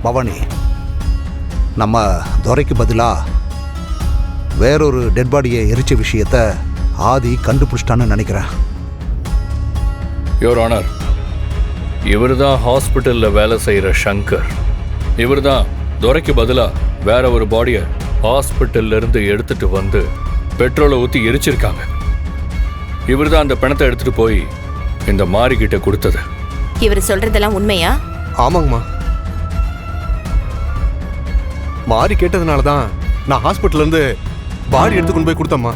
பவானி, நம்ம துரைக்கு பதிலாக வேறொரு டெட் பாடியை எரிச்ச விஷயத்த ஆதி கண்டுபிடிச்சிட்டான்னு நினைக்கிறேன். யுவர் ஆனர், இவர் தான் ஹாஸ்பிட்டலில் வேலை செய்கிற சங்கர். இவர் தான் துரைக்கு பதிலாக வேற ஒரு பாடியை ஹாஸ்பிட்டல்லேருந்து எடுத்துட்டு வந்து பெட்ரோலை ஊற்றி எரிச்சிருக்காங்க. இவர் தான் அந்த பணத்தை எடுத்துட்டு போய் இந்த மாரிக்கிட்ட கொடுத்தது. இவர் சொல்றதெல்லாம் உண்மையா? ஆமாங்கம்மா, மாறி கேட்டதுனால தான் நான் ஹாஸ்பிட்டல்ல இருந்து பாடி எடுத்து கொண்டு போய் கொடுத்தம்மா.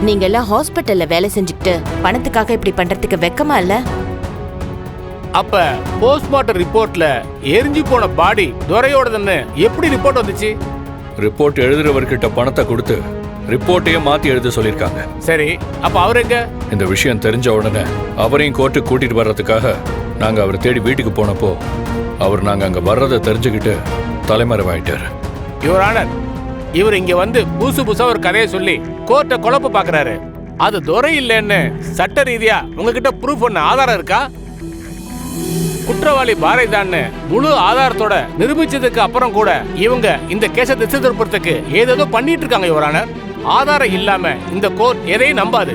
நீங்க எல்லாம் ஹாஸ்பிட்டல்ல வேலை செஞ்சுக்கிட்டு பணத்துக்காக இப்படி பண்றதுக்கு வெக்கமா இல்ல? அப்ப போஸ்ட்மார்ட்டம் ரிப்போர்ட்ல எரிஞ்சு போன பாடி துரையோடதுன்னு எப்படி ரிப்போர்ட் வந்துச்சு? ரிப்போர்ட் எழுதுறவர்கிட்ட பணத்தை கொடுத்து ரிப்போர்ட்டையே மாத்தி எழுத சொல்லியிருக்காங்க. சரி, அப்ப அவர் எங்க? இந்த விஷயம் தெரிஞ்ச உடனே அவரையும் கோர்ட்டுக்கு கூட்டிட்டு வர்றதுக்காக நாங்க அவரை தேடி வீட்டுக்கு போனப்போ அவர் நாங்க அங்க வர்றதை தெரிஞ்சுக்கிட்டு தலைமறைவாயிட்டாரு. யுவர் ஆனர், இவர் இங்க வந்து புதுசா ஒரு கதையை சொல்லி கோர்ட்டை குழப்ப பாக்குறாரு. அது துரை இல்லைன்னு சட்ட ரீதியா உங்ககிட்ட ப்ரூஃப் பண்ண ஆதாரம் இருக்கா? குற்றவாளி பாரதிதான்னு முழு ஆதாரத்தோட நிரூபிச்சதுக்கு அப்புறம் கூட இவங்க இந்த கேஸை திசை திருப்பறதுக்கு ஏதேதோ பண்ணிட்டு இருக்காங்க யுவர் ஆனர். ஆதாரம் இல்லாம இந்த கோர்ட் எதையும் நம்பாது.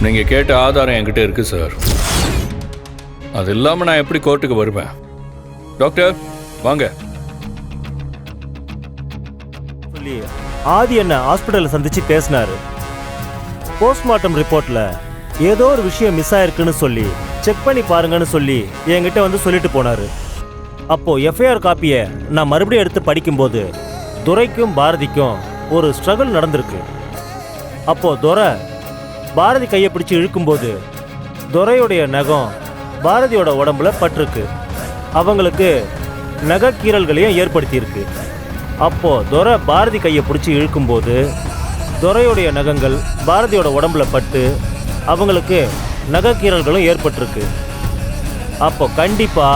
நீங்க கேட்ட ஆதாரம் என்கிட்ட இருக்கு சார். அது இல்லாம நான் எப்படி கோர்ட்டுக்கு வருவேன்? டாக்டர் வாங்க. ஆதி என்ன ஹாஸ்பிட்டல்ல சந்திச்சு பேசினாரு. போஸ்ட்மார்ட்டம் ரிப்போர்ட்ல ஏதோ ஒரு விஷயம் மிஸ் ஆயிருக்குன்னு சொல்லி செக் பண்ணி பாருங்கன்னு சொல்லி என்கிட்ட வந்து சொல்லிட்டு போனாரு. அப்போ எஃப்ஐஆர் காப்பியை நான் மறுபடியும் எடுத்து படிக்கும்போது துரைக்கும் பாரதிக்கும் ஒரு ஸ்ட்ரகிள் நடந்திருக்கு. அப்போ துரை பாரதி கையை பிடிச்சி இழுக்கும்போது துரையுடைய நகம் பாரதியோட உடம்புல பட்டிருக்கு. அவங்களுக்கு நகைக்கீறல்களையும் ஏற்படுத்தியிருக்கு. அப்போ துரை பாரதி கையை பிடிச்சி இழுக்கும்போது துரையுடைய நகங்கள் பாரதியோட உடம்புல பட்டு அவங்களுக்கு நகைக்கீறல்களும் ஏற்பட்டிருக்கு. அப்போ கண்டிப்பா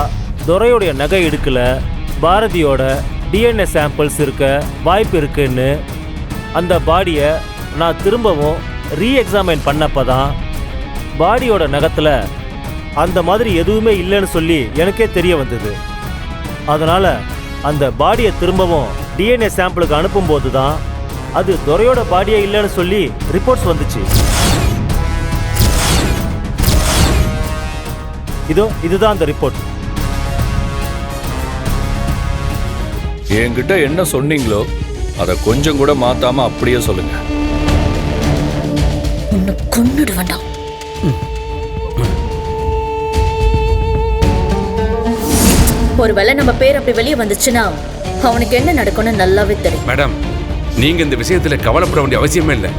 துரையுடைய நகை இடுக்கல பாரதியோட டிஎன்ஏ சாம்பிள்ஸ் இருக்க வாய்ப்பு இருக்குன்னு அந்த பாடியை நான் திரும்பவும் ரீஎக்ஸாமைன் பண்ணப்பதான் பாடியோட நகத்தில் அந்த மாதிரி எதுவுமே இல்லைன்னு சொல்லி எனக்கே தெரிய வந்தது. அதனால் அந்த பாடியை திரும்பவும் டிஎன்ஏ சாம்பிளுக்கு அனுப்பும்போது தான் அது துரையோட பாடியே இல்லைன்னு சொல்லி ரிப்போர்ட்ஸ் வந்துச்சு. இதுதான் அந்த ரிப்போர்ட். என்கிட்ட என்ன சொன்னீங்களோ அதை கொஞ்சம் கூட மாத்தாம அப்படியே சொல்லுங்க. உன்னை கொன்னுடு வேண்டாம். ஒருவேளை நம்ம பேர் அப்படி வெளியே வந்துச்சுன்னா அவனுக்கு என்ன நடக்கும்னு நல்லாவே தெரியும். மேடம், நீங்க இந்த விஷயத்துல கவலைப்பட வேண்டிய அவசியமே இல்லை.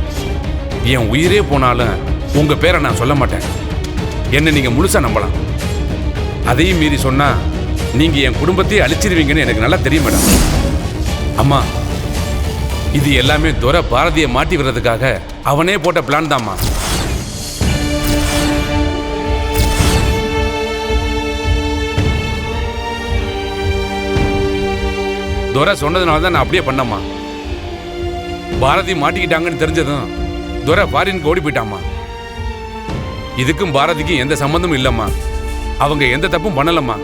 என் உயிரே போனாலும் உங்க பேரை நான் சொல்ல மாட்டேன். என்ன நீங்க முழுசா நம்பலாம். அதையும் மீறி சொன்னா நீங்க என் குடும்பத்தையே அழிச்சிருவீங்கன்னு எனக்கு நல்லா தெரியும் மேடம். அம்மா, இது எல்லாமே துரை பாரதியை மாட்டி விடுறதுக்காக அவனே போட்ட பிளான் தான்மா. துரை சொன்னதுனால தான் நான் அப்படியே பண்ணம்மா. பாரதி மாட்டிக்கிட்டாங்கன்னு தெரிஞ்சதும் துரை ஃபாரினுக்கு ஓடி போயிட்டாமா. இதுக்கும் பாரதிக்கும் எந்த சம்பந்தமும் இல்லம்மா. அவங்க எந்த தப்பும் பண்ணலம்மா.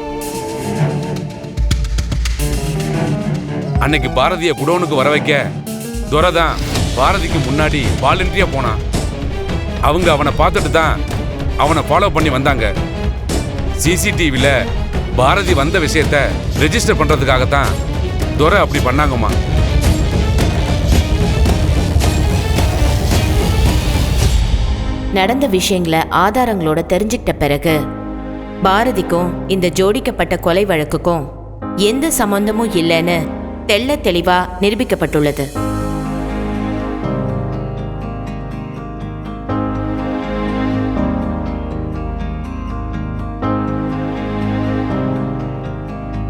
அன்னைக்கு பாரதியை குடோனுக்கு வர வைக்க துரை தான் பாரதிக்கு முன்னாடி வாலண்டியா போனான். அவங்க அவனை பார்த்துட்டு தான் அவனை ஃபாலோ பண்ணி வந்தாங்க. சிசிடிவில பாரதி வந்த விஷயத்த ரெஜிஸ்டர் பண்றதுக்காகத்தான் துரை அப்படி பண்ணாங்கம்மா. நடந்த விஷயங்களை ஆதாரங்களோட தெரிஞ்சுக்கிட்ட பிறகு பாரதிக்கும் இந்த ஜோடிக்கப்பட்ட கொலை வழக்குக்கும் எந்த சம்பந்தமும் இல்லைன்னு தெள்ள தெளிவா நிரூபிக்கப்பட்டுள்ளது.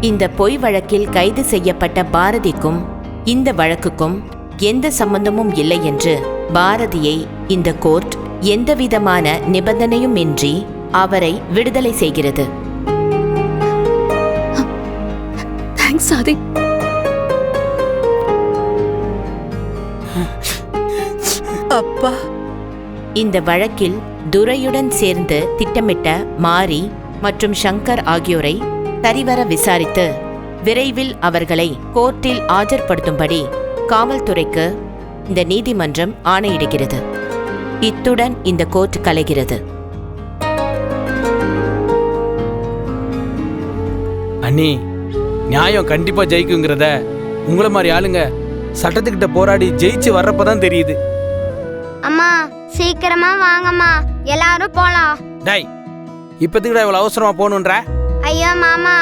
இந்த பொய் வழக்கில் கைது செய்யப்பட்ட பாரதிக்கும் இந்த வழக்குக்கும் எந்த சம்பந்தமும் இல்லை என்று பாரதியை இந்த கோர்ட் எந்தவிதமான நிபந்தனையும் இன்றி அவரை விடுதலை செய்கிறது. தேங்க்ஸ் ஆதி. அப்பா, இந்த வழக்கில் துரையுடன் சேர்ந்து திட்டமிட்ட மாரி மற்றும் சங்கர் ஆகியோரை சரிவர விசாரித்து விரைவில் அவர்களை கோர்ட்டில் ஆஜர்படுத்தும்படி காவல்துறைக்கு இந்த நீதிமன்றம் ஆணையிடுகிறது. இத்துடன் இந்த கோர்ட் கலைகிறது. அண்ணி, நியாயம் கண்டிப்பா ஜெயிக்குங்கிறத உங்களை மாதிரி ஆளுங்க சட்டத்துக்கிட்ட போராடி ஜெயிச்சு வர்றப்பதான் தெரியுது. அம்மா சீக்கிரமா வாங்கம்மா, எல்லாரும் போலாம். டேய், இப்பத்துக்கிட்ட இவ்வளவு அவசரமா போகணுன்ற? ஐயோ மாமா,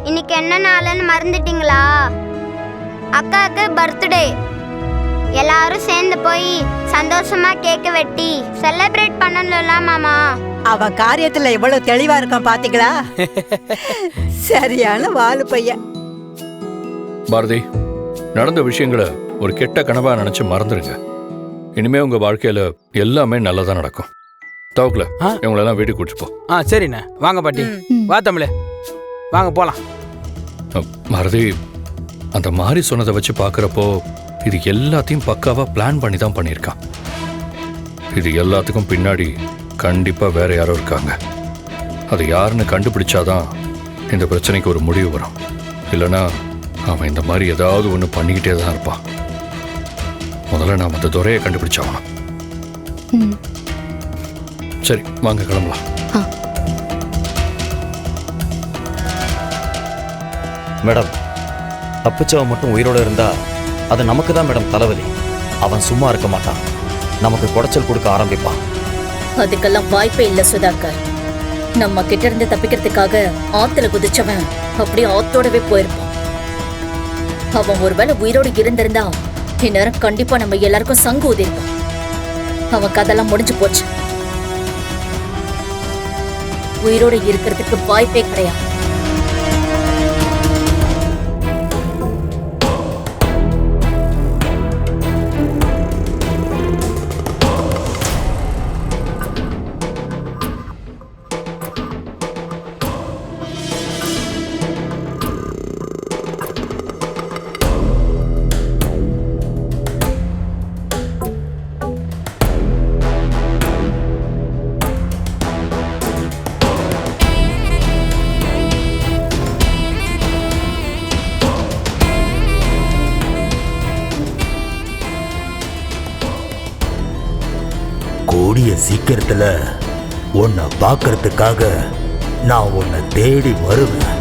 இன்னைக்கு என்ன நாளுன்னு மறந்துட்டீங்களா? அக்காவுக்கு பர்த்டே. எல்லாரும் சேர்ந்து போய் சந்தோஷமா கேக்க வெட்டி செலிப்ரேட் பண்ணலாம் மாமா. அவன் காரியத்துல எவ்வளவு தெளிவா இருக்கான் பாத்தீங்களா? சரியான வாலு பையன். பாரதி, நடந்த விஷயங்களை ஒரு கெட்ட கனவா நினைச்சு மறந்துருங்க. இனிமே உங்க வாழ்க்கையில எல்லாமே நல்லதா நடக்கும். தவக்கல இவங்களெல்லாம் வீட்டுக்கு கூட்டிட்டு போ. சரிண்ணே, வாங்க பாட்டி. வா தமிழே, வாங்க போலாம். பாரதி, அந்த மாதிரி சொன்னதை வச்சு பார்க்குறப்போ இது எல்லாத்தையும் பக்காவா பிளான் பண்ணி தான் பண்ணியிருக்கான். இது எல்லாத்துக்கும் பின்னாடி கண்டிப்பாக வேற யாரோ இருக்காங்க. அது யாருன்னு கண்டுபிடிச்சாதான் இந்த பிரச்சனைக்கு ஒரு முடிவு வரும். இல்லைன்னா அவன் இந்த மாதிரி ஏதாவது ஒன்று பண்ணிக்கிட்டே தான் இருப்பான். முதல்ல நாம் அந்த துறையை கண்டுபிடிச்சாகணும். சரி, வாங்க கிளம்பலாம். மேடம், தப்பிச்சவன் மட்டும் உயிரோடு இருந்தா அது நமக்கு தான் மேடம் தலைவலி. அவன் சும்மா இருக்க மாட்டான், நமக்கு குடைச்சல் கொடுக்க ஆரம்பிப்பான். அதுக்கெல்லாம் வாய்ப்பே இல்ல சுதாகர். நம்ம கிட்ட இருந்து தப்பிக்கிறதுக்காக ஆத்துல குதிச்சவன் அப்படியே ஆத்தோடவே போயிருப்பான். அவன் ஒருவேளை உயிரோடு இருந்திருந்தா இந்நேரம் கண்டிப்பா நம்ம எல்லாருக்கும் சங்கு ஊதிருப்பான். அவன் கதெல்லாம் முடிஞ்சு போச்சு. உயிரோடு இருக்கிறதுக்கு வாய்ப்பே கிடையாது. கூடிய சீக்கிரத்துல உன்னை பார்க்கறதுக்காக நான் உன்னை தேடி வருவேன்.